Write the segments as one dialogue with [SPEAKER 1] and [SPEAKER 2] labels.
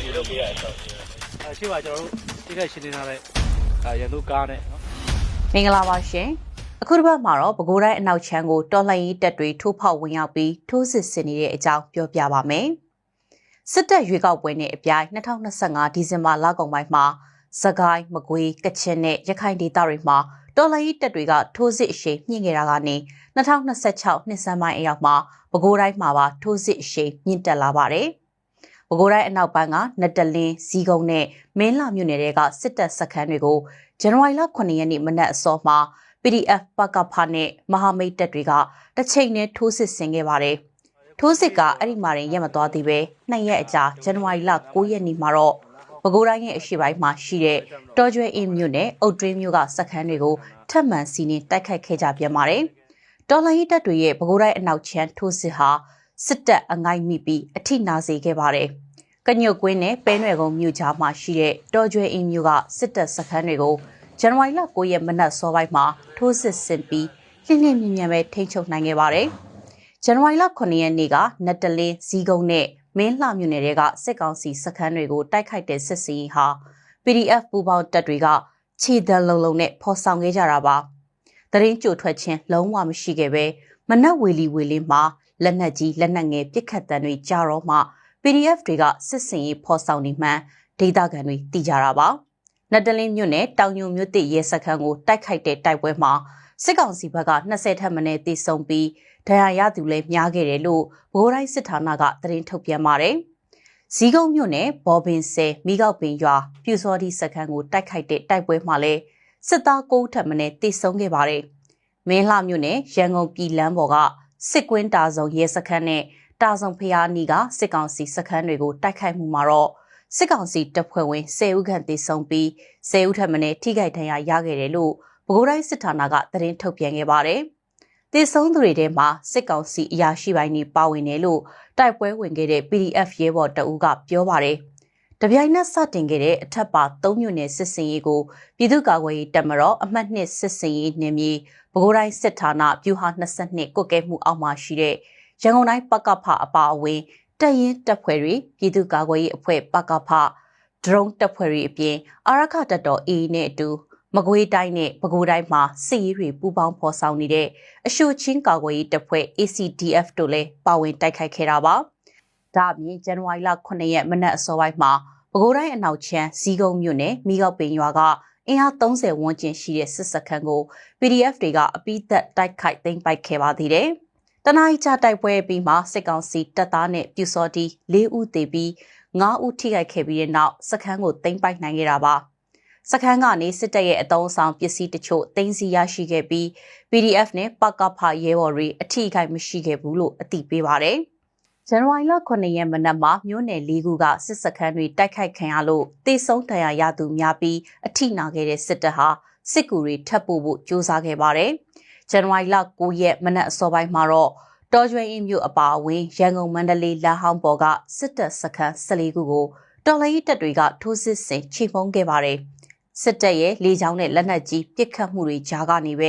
[SPEAKER 1] ဒီလိုပေးရအောင်ရှိပါကျွန်တော်တို့ဒီကရှင်းနေတာလည်းရန်သူကားနဲ့နော်မ
[SPEAKER 2] င်္ဂလာပါရှင်အခုတစ်ပတ်မှာတော့ပဲခူးတိုင်းအနောက်ချမ်းကိုတော်လှန်ရေးတပ်တွေထိုးဖောက်ဝင်ရောက်ပြီးထိုးစစ်ဆင်နေတဲ့အကြောင်းပြောပြပါမယ်စစ်တပ်ရွေးကောက်ပွဲနဲ့အပြိုင်2025ဒီဇင်ဘာလကုန်ပိုင်းမှာစကိုင်းမကွေးကချင်နဲ့ရခိုင်ဒေသတွေမှာတော်လှန်ရေးတပ်တွေကထိုးစစ်အရှိန်မြင့်ခဲ့တာကနေ2026နှစ်ဆန်းပိုင်းအရောက်မှာပဲခူးတိုင်းမှာပါထိုးစစ်အရှိန်မြင့်တက်လာပါတယ်ပဲခူးတိုင်းအနောက်ပိုင်းကနတ်တလင်းဇီးကုန်းနဲ့မင်းလာမြို့နယ်တွေကစစ်တပ်စခန်းတွေကိုဇန်နဝါရီလ9ရက်နေ့မနက်အစောမှာ PDF ပကဖနဲ့မဟာမိတ်တပ်တွေကတစ်ချိန်နဲ့ထိုးစစ်ဆင်ခဲ့ပါတယ်။ထိုးစစ်ကအဲ့ဒီမှာရင်ရက်မသွားသေးပဲ2ရက်အကြာဇန်နဝါရီလ9ရက်နေ့မှာတော့ပဲခူးတိုင်းရဲ့အရှေ့ပိုင်းမှာရှိတဲ့တော်ကျွဲအင်းမြို့နယ်အုတ်တွင်းမြို့ကစခန်းတွေကိုထပ်မံစီးနင်းတိုက်ခိုက်ခဲ့ကြပြန်ပါတယ်။တော်လှန်ရေးတပ်တွေရဲ့ပဲခူးတိုင်းအနောက်ချမ်းထိုးစစ်ဟာစစ်တပ်အငိုက်မိပြီးအထိနာစေခဲ့ပါတယ်။ကညုတ်ကွင်းနဲ့ပဲနွယ်ကုန်းမြို့ကြားမှာရှိတဲ့တော်ကျွဲအင်းမြို့ကစစ်တပ်စခန်းတွေကိုဇန်နဝါရီလ9ရက်မနက်စောပိုင်းမှာထိုးစစ်ဆင်ပြီးလင်းလင်းမြင်မြန်ပဲထိန်းချုပ်နိုင်ခဲ့ပါတယ်။ဇန်နဝါရီလ9ရက်နေ့ကနတ်တလင်းဇီးကုန်းနဲ့မင်းလှမြို့နယ်တွေကစစ်ကောင်စီစခန်းတွေကိုတိုက်ခိုက်တဲ့စစ်စင်ဟာ PDF ပူးပေါင်းတပ်တွေကခြေတံလုံးနဲ့ဖော်ဆောင်ခဲ့ကြတာပါ။တရင်ကြိုထွက်ခြင်းလုံးဝမရှိခဲ့ပဲမနက်ဝေလီမှာလက်နက်ကြီးလက်နက်ငယ်ပစ်ခတ်တံတွေကြားတော့မှ PDF တွေကစစ်စင်ရေးဖော်ဆောင်နေမှန်းဒေသခံတွေသိကြတာပါ။နတ်တလင်းမြို့နယ်တောင်ညိုမြို့တစ်ရဲစခန်းကိုတိုက်ခိုက်တဲ့တိုက်ပွဲမှာစစ်ကောင်စီဘက်က20ထက်မနည်းသေဆုံးပြီးဒဏ်ရာရသူလည်းများခဲ့တယ်လို့ဗဟိုတိုင်းစစ်ဌာနကသတင်းထုတ်ပြန်ပါတယ်။ဇီးကုန်းမြို့နယ်ဘော်ဘင်ဆယ်မိကောက်ပင်ရွာပြူစောတိစခန်းကိုတိုက်ခိုက်တဲ့တိုက်ပွဲမှာလည်းစစ်သား9ထက်မနည်းသေဆုံးခဲ့ပါတယ်။မင်းလှမြို့နယ်ရန်ကုန်ပြည်လမ်းပေါ်ကစစ်ကွင်းတာစုံရဲစခန်းနဲ့တာစုံဖျားနီကစစ်ကောင်စီစခန်းတွေကိုတိုက်ခိုက်မှုမှာတော့စစ်ကောင်စီတပ်ဖွဲ့ဝင်10ဦးခန့်သေဆုံးပြီး10ဦးထပ်မံထိခိုက်ဒဏ်ရာရခဲ့တယ်လို့ပဲခူးတိုင်းစစ်ဌာနကသတင်းထုတ်ပြန်ခဲ့ပါတယ်။သေဆုံးသူတွေထဲမှာစစ်ကောင်စီအရာရှိပိုင်းတွေပါဝင်တယ်လို့တိုက်ပွဲဝင်ခဲ့တဲ့ PDF ရဲဘော်တအူးကပြောပါတယ်။တပြိုင်နက်စတင်ခဲ့တဲ့အထက်ပါ3မြို့နယ်စစ်စင်ရေးကိုပြည်သူ့ကာကွယ်ရေးတပ်မတော်အမှတ်2စစ်စင်ရေးနယ်မြေပဲခူးတိုင်းစစ်ဌာနဗျူဟာ22ကွက်ကဲမှုအောက်မှာရှိတဲ့ရန်ကုန်တိုင်းပကဖအပါအဝင်တပ်ရင်းတပ်ဖွဲ့တွေပြည်သူ့ကာကွယ်ရေးအဖွဲ့ပကဖဒရုန်းတပ်ဖွဲ့တွေအပြင်အာရခတပ်တော် AA နဲ့အတူမကွေးတိုင်းနဲ့ပဲခူးတိုင်းမှာစစ်ရေးတွေပူးပေါင်းဖော်ဆောင်နေတဲ့အရှိုချင်းကာကွယ်ရေးတပ်ဖွဲ့ ACDF တို့လည်းပါဝင်တိုက်ခိုက်ခဲ့တာပါ။ဒါအပြင်ဇန်နဝါရီလ9ရက်မနက်အစောပိုင်းမှာပဲခူးတိုင်းအနောက်ချမ်းဇီးကုန်းမြို့နယ်မိကောက်ပင်ရွာကအင်အား30ဝန်းကျင်ရှိတဲ့စစ်စခန်းကို PDF တွေကအပိသက်တိုက်ခိုက်သိမ်းပိုက်ခဲ့ပါသေးတယ်။တနအီချတိုက်ပွဲပြီးမှစစ်ကောင်စီတပ်သားနဲ့ပြူစောတီ4ဦးသေပြီး9ဦးထိခိုက်ခဲ့ပြီးတဲ့နောက်စခန်းကိုသိမ်းပိုက်နိုင်ခဲ့တာပါစခန်းကနေစစ်တပ်ရဲ့အတုံးဆောင်ပစ္စည်းတချို့သိမ်းဆည်းရရှိခဲ့ပြီး PDF နဲ့ပကဖရဲဘော်တွေအထိအခိုက်မရှိခဲ့ဘူးလို့အသိပေးပါတယ်ဇန်နဝါရီလ9ရက်မနက်မှာမြို့နယ်၄ခုကစစ်စခန်းတွေတိုက်ခိုက်ခံရလို့သေဆုံးဒဏ်ရာရသူများပြီးအထိနာခဲ့တဲ့စစ်တပ်ဟာစစ်ကူတွေထပ်ပို့ဖို့ကြိုးစားခဲ့ပါတယ်ဇန်နဝါရီလ9ရက်မနက်အစောပိုင်းမှာတော့တော်ကျွဲအင်းမြို့အပါအဝင်ရန်ကုန်မန္တလေးလမ်းဟောင်းပေါ်ကစစ်တပ်စခန်း14ခုကိုတော်လှန်ရေးတပ်တွေကထိုးစစ်ဆင်ချေမှုန်းခဲ့ပါတယ်။စစ်တပ်ရဲ့လေကြောင်းနဲ့လက်နက်ကြီးပစ်ခတ်မှုတွေကြားကနေပဲ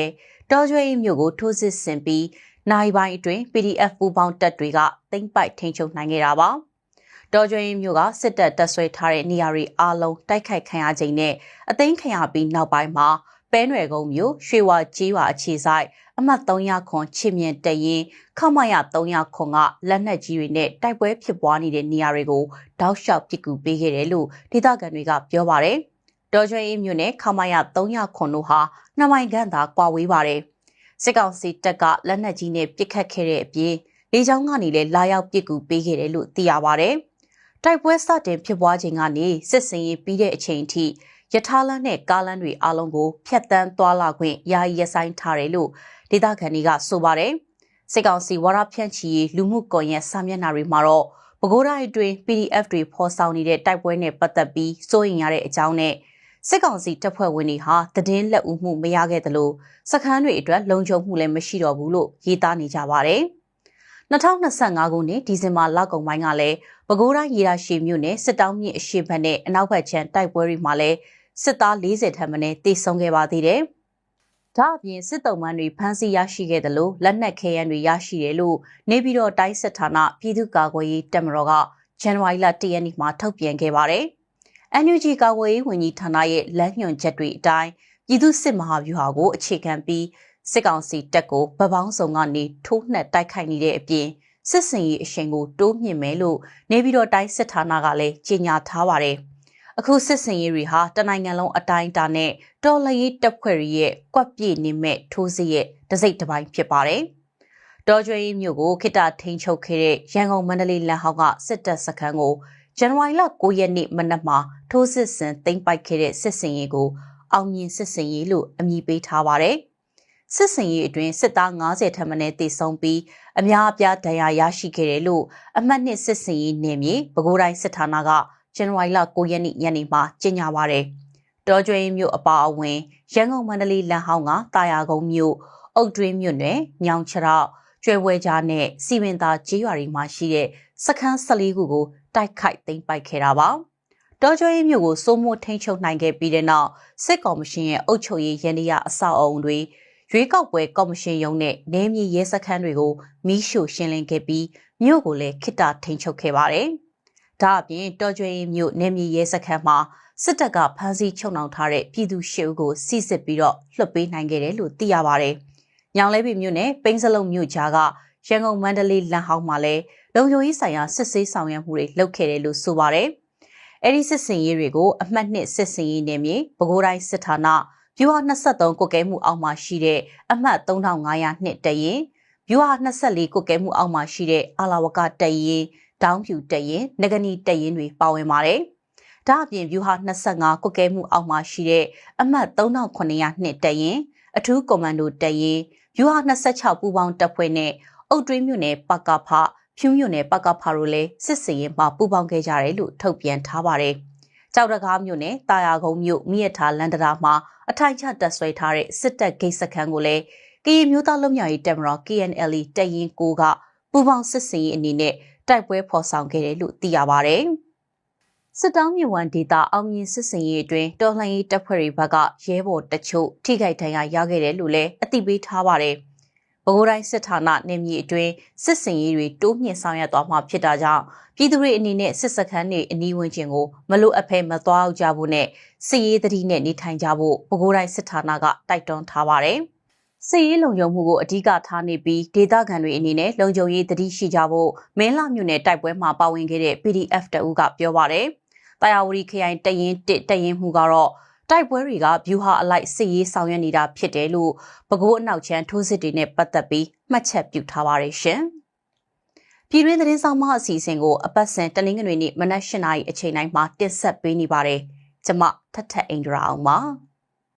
[SPEAKER 2] တော်ကျွဲအင်းမြို့ကိုထိုးစစ်ဆင်ပြီးနိုင်ပိုင်းအတွင်း PDF ပူးပေါင်းတပ်တွေကသိမ်းပိုက်ထိန်းချုပ်နိုင်ခဲ့တာပါ။တော်ကျွဲအင်းမြို့ကစစ်တပ်တပ်ဆွဲထားတဲ့နေရာတွေအားလုံးတိုက်ခိုက်ခံရခြင်းနဲ့အသိမ်းခံရပြီးနောက်ပိုင်းမှာပဲနွယ်ကုန်းမြို့ရွှေဝါကြီးဝါအခြေဆိုင်အမှတ်300ခွန်ချစ်မြင့်တရင်ခမရ300ခွန်ကလက်နက်ကြီးတွေနဲ့တိုက်ပွဲဖြစ်ပွားနေတဲ့နေရာတွေကိုတောက်လျှောက်ပစ်ကူပေးခဲ့တယ်လို့ဒေသခံတွေကပြောပါတယ်။တော်ကျွဲအင်းမြို့နဲ့ခမရ300ခွန်တို့ဟာနှစ်မိုင်ခန့်သာကွာဝေးပါတယ်။စစ်ကောင်စီတပ်ကလက်နက်ကြီးနဲ့ပစ်ခတ်ခဲ့တဲ့အပြင်လေကြောင်းကနေလည်းလာရောက်ပစ်ကူပေးခဲ့တယ်လို့သိရပါတယ်။တိုက်ပွဲစတင်ဖြစ်ပွားချိန်ကနေစစ်စင်ရေးပြီးတဲ့အချိန်ထိရထားလမ်းနဲ့ကားလမ်းတွေအားလုံးကိုဖျက်ဆီးသွားလာခွင့်ယာယီရပ်ဆိုင်းထားတယ်လို့ဒေသခံတွေကဆိုပါတယ်။စစ်ကောင်စီဝါရဖြန့်ချီရေးလူမှုကွန်ရက်စာမျက်နှာတွေမှာတော့ပဲခူးတိုင်းအတွင်း PDF တွေဖော်ဆောင်နေတဲ့တိုက်ပွဲနဲ့ပတ်သက်ပြီးစိုးရိမ်ရတဲ့အကြောင်းနဲ့စစ်ကောင်စီတပ်ဖွဲ့ဝင်တွေဟာသတင်းလက်ဦးမှုမရခဲ့သလိုစခန်းတွေအတွက်လုံခြုံမှုလည်းမရှိတော့ဘူးလို့ရေးသားနေကြပါတယ်။2025ခုနှစ်ဒီဇင်ဘာလကုန်ပိုင်းကလည်းပဲခူးတိုင်းရေတာရှည်မြို့နယ်စစ်တောင်းမြစ်အရှေ့ဘက်နဲ့အနောက်ဘက်ခြမ်းတိုက်ပွဲတွေမှာလည်းစစ်သား40ထက်မနည်းသေဆုံးခဲ့ပါသေးတယ်။ဒါအပြင်စစ်တုံးမန်းတွေဖမ်းဆီးရရှိခဲ့တယ်လို့လက်နက်ခဲယမ်းတွေရရှိတယ်လို့နေပြည်တော်တိုင်းစစ်ဌာနပြည်သူ့ကာကွယ်ရေးတပ်မတော်က ဇန်နဝါရီလ1ရက်နေ့မှာထုတ်ပြန်ခဲ့ပါတယ်။ NUG ကာကွယ်ရေးဝန်ကြီးဌာနရဲ့လမ်းညွှန်ချက်တွေအတိုင်းပြည်သူ့စစ်မဟာဗျူဟာကိုအခြေခံပြီးစစ်ကောင်စီတပ်ကိုဗပောင်းဆောင်ကနေထိုးနှက်တိုက်ခိုက်နေတဲ့အပြင်စစ်စင်ရေးအရှိန်ကိုတိုးမြင့်မယ်လို့နေပြည်တော်တိုင်းစစ်ဌာနကလည်းကြေညာထားပါတယ်။အခုစစ်စင်ရေးတွေဟာတနိုင်ငံလုံးအတိုင်းအတာနဲ့တော်လှန်ရေးတပ်ဖွဲ့တွေရဲ့ကွက်ပြေနေမဲ့ထိုးစစ်ရဲ့တစိတ်တစ်ပိုင်းဖြစ်ပါတယ်။တော်ကျွေးမြို့ကိုခေတ္တထိန်းချုပ်ခဲ့တဲ့ရန်ကုန်မန္တလေးလမ်းဟောင်းကစစ်တပ်စခန်းကိုဇန်နဝါရီလ9ရက်နေ့မနက်မှာထိုးစစ်ဆင်သိမ်းပိုက်ခဲ့တဲ့စစ်စင်ရေးကိုအောင်မြင်စစ်စင်ရေးလို့အမည်ပေးထားပါတယ်။စစ်စင်ရေးအတွင်းစစ်သား90ထက်မနည်းတေဆုံးပြီးအများအပြားဒဏ်ရာရရှိခဲ့တယ်လို့အမှတ်2စစ်စင်ရေးနယ်မြေပဲခူးတိုင်းစစ်ဌာနကဇန်နဝါရီလ9ရက်နေ့ညနေမှာကြေညာပါတယ်။တော်ကျွေးမြို့အပါအဝင်ရန်ကုန်မန္တလေးလမ်းဟောင်းကတာယာကုန်းမြို့အုတ်တွင်းမြို့နယ်ညောင်ချောက်ကျွဲဝဲကြားနဲ့စီမင်သာကျေးရွာတွေမှာရှိတဲ့စခန်း14ခုကိုတိုက်ခိုက်သိမ်းပိုက်ခဲ့တာပါ။တော်ကျွေးမြို့ကိုစိုးမိုးထိန်းချုပ်နိုင်ခဲ့ပြီးတဲ့နောက်စစ်ကော်မရှင်ရဲ့အုပ်ချုပ်ရေးရန်ရာအဆောက်အအုံတွေရွေးကောက်ပွဲကော်မရှင်ရုံးနဲ့နယ်မြေရဲစခန်းတွေကိုမီးရှို့ရှင်းလင်းခဲ့ပြီးမြို့ကိုလည်းခေတ္တထိန်းချုပ်ခဲ့ပါတယ်။ဒါအပြင်တော်ကျွေးမြို့နယ်မြေရဲစခန်းမှာစစ်တပ်ကဖမ်းဆီးချုပ်နှောင်ထားတဲ့ပြည်သူ၈ဦးကိုစစ်စစ်ပြီးတော့လွှတ်ပေးနိုင်ခဲ့တယ်လို့သိရပါတယ်။ညောင်လဲပင်မြို့နယ်ပိန်းစလုံးမြို့ကြားကရန်ကုန်မန္တလေးလမ်းဟောင်းမှာလည်းလုံခြုံရေးဆိုင်ရာစစ်ဆေးဆောင်ရွက်မှုတွေလုပ်ခဲ့တယ်လို့ဆိုပါတယ်။အဲဒီစစ်စင်ရေးတွေကိုအမှတ်2စစ်စင်ရေးနယ်မြေပဲခူးတိုင်းစစ်ဌာနဗျူဟာ23ကွက်ကဲမှုအောက်မှာရှိတဲ့အမှတ်3502တပ်ရင်းဗျူဟာ24ကွက်ကဲမှုအောက်မှာရှိတဲ့အာလာဝကတပ်ရင်းတောင်ဖြူတပ်ရင်းနဂနီတပ်ရင်းတွေပါဝင်ပါတယ်။ဒါအပြင်ဗျူဟာ25ကွက်ကဲမှုအောက်မှာရှိတဲ့အမှတ်3902တပ်ရင်းအထူးကွန်မန်ဒိုတပ်ရင်းဗျူဟာ26ပူးပေါင်းတပ်ဖွဲ့နဲ့အုတ်တွင်းမြို့နယ်ပကဖဖြူးမြို့နယ်ပကဖတို့လည်းစစ်စင်ရေးမှာပူးပေါင်းခဲ့ကြတယ်လို့ထုတ်ပြန်ထားပါတယ်။ကြောက်တကားမြို့နယ်တာယာကုန်းမြို့မြစ်ထားလန်တရာမှာအထိုင်ချတပ်ဆွဲထားတဲ့စစ်တပ်ဂိတ်စခန်းကိုလည်းကရင်မျိုးသားလုံခြုံရေးတပ်မတော် KNLA တပ်ရင်း9ကပူးပေါင်းစစ်စင်ရေးအနေနဲ့တိုက်ပွဲဖော်ဆောင်ခဲ့တယ်လို့သိရပါတယ်။စစ်တောင်းမြို့ဝန်ဒေသအောင်မြင်စစ်စင်ရေးအတွင်းတော်လှန်ရေးတပ်ဖွဲ့တွေဘက်ကရဲဘော်တချို့ထိခိုက်ဒဏ်ရာရခဲ့တယ်လို့လည်းအသိပေးထားပါတယ်။ပဲခူးတိုင်းစစ်ဌာနနယ်မြေအတွင်းစစ်စင်ရေးတွေတိုးမြင့်ဆောင်ရွက်သွားမှာဖြစ်တာကြောင့်ပြည်သူတွေအနေနဲ့စစ်စခန်းတွေအနီးဝန်းကျင်ကိုမလိုအပ်ဘဲမသွားအောင်ကြဖို့နဲ့စစ်ရေးသတိနဲ့နေထိုင်ကြဖို့ပဲခူးတိုင်းစစ်ဌာနကတိုက်တွန်းထားပါတယ်။စစ်ရေးလုံခြုံမှုကိုအဓိကထားနေပြီးဒေသခံတွေအနေနဲ့လုံခြုံရေးသတိရှိကြဖို့မင်းလာမြို့နယ်တိုက်ပွဲမှာပါဝင်ခဲ့တဲ့ PDF တအူးကပြောပါတယ်။တာယာဝတီခရိုင်တပ်ရင်း1တပ်ရင်းမှုကတော့တိုက်ပွဲတွေကဗျူဟာအလိုက်စစ်ရေးဆောင်ရွက်နေတာဖြစ်တယ်လို့ပဲခူးအနောက်ချမ်းထိုးစစ်တွေနဲ့ပတ်သက်ပြီးမှတ်ချက်ပြုထားပါတယ်ရှင်။ပြည်တွင်းသတင်းဆောင်မအစီအစဉ်ကိုအပတ်စဉ်တနင်္ဂနွေနေ့မနက်၈:00နာရီအချိန်တိုင်းမှာတင်ဆက်ပေးနေပါတယ်။ကျွန်မထထအင်ဒရာအောင်ပါ။